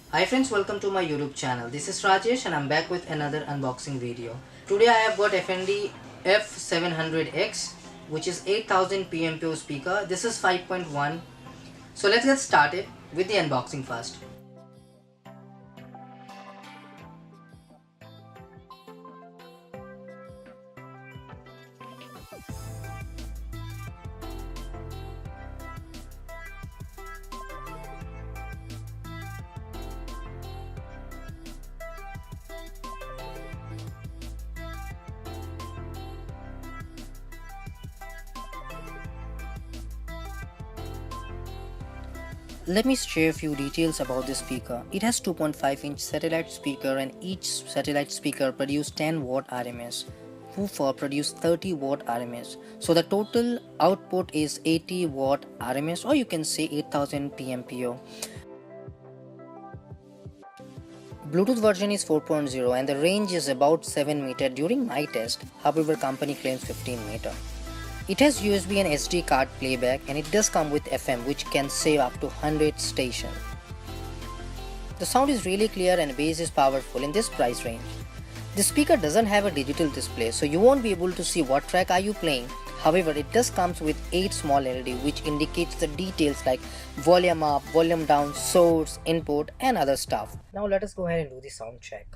Hi friends, welcome to my YouTube channel. This is Rajesh and I'm back with another unboxing video. Today I have got FND F700X, which is 8000 PMPO speaker. This is 5.1. So let's get started with the unboxing first. Let me share a few details about this speaker. It has 2.5-inch satellite speaker and each satellite speaker produces 10 watt RMS. Woofer produce 30 watt RMS. So the total output is 80 watt RMS, or you can say 8000 PMPO. Bluetooth version is 4.0 and the range is about 7 meter during my test. However, company claims 15 meter. It has USB and SD card playback, and it does come with FM, which can save up to 100 stations. The sound is really clear and bass is powerful in this price range. The speaker doesn't have a digital display, so you won't be able to see what track are you playing. However, it does comes with 8 small LED which indicates the details like volume up, volume down, source, input and other stuff. Now let us go ahead and do the sound check.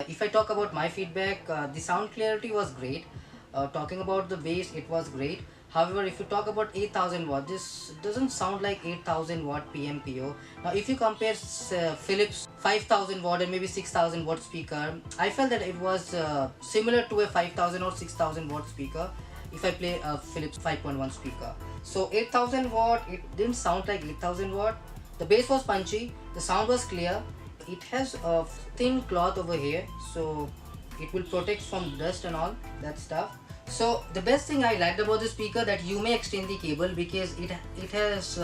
If I talk about my feedback, the sound clarity was great. Talking about the bass, it was great. However, if you talk about 8000 watt, this doesn't sound like 8000 watt PMPO. Now, if you compare Philips 5000 watt and maybe 6000 watt speaker, I felt that it was similar to a 5000 or 6000 watt speaker if I play a Philips 5.1 speaker. So 8000 watt, it didn't sound like 8000 watt. The bass was punchy, the sound was clear. It has a thin cloth over here, so it will protect from dust and all that stuff. So the best thing I liked about the speaker that you may extend the cable, because it has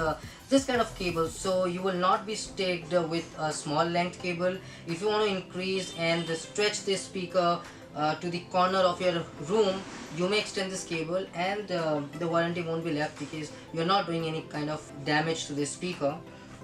this kind of cable, so you will not be stuck with a small length cable. If you want to increase and stretch this speaker to the corner of your room, you may extend this cable, and the warranty won't be left because you're not doing any kind of damage to this speaker.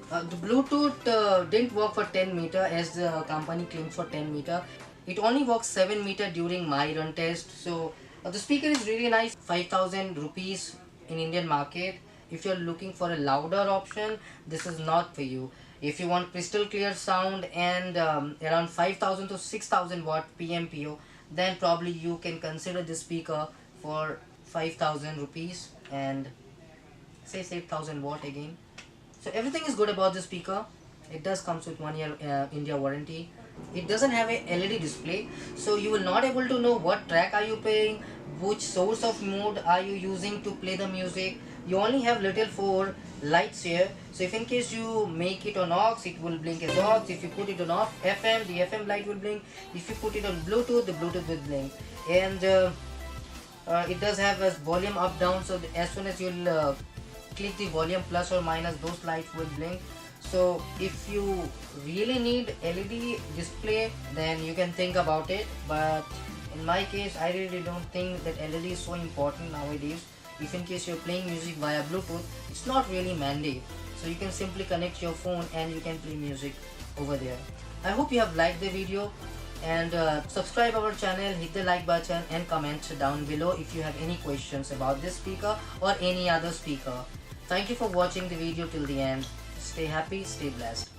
The Bluetooth didn't work for 10 meter as the company claims for 10 meter. It only works 7 meter during my run test. So the speaker is really nice. 5000 rupees in Indian market. If you're looking for a louder option, this is not for you. If you want crystal clear sound and around 5000 to 6000 watt PMPO, then probably you can consider this speaker for 5000 rupees and say 8000 watt again. So everything is good about the speaker. It does comes with 1 year India warranty. It doesn't have a LED display, so you will not able to know what track are you playing, which source of mode are you using to play the music. You only have little 4 lights here, so if in case you make it on aux, it will blink as aux. If you put it on off FM, the FM light will blink. If you put it on Bluetooth, the Bluetooth will blink. And it does have a volume up down, so as soon as you'll click the volume plus or minus, those lights will blink. So if you really need LED display, then you can think about it, but in my case I really don't think that LED is so important nowadays. If in case you're playing music via Bluetooth, it's not really mandate, so you can simply connect your phone and you can play music over there. I hope you have liked the video, and subscribe our channel, hit the like button and comment down below if you have any questions about this speaker or any other speaker. Thank you for watching the video till the end. Stay happy, stay blessed.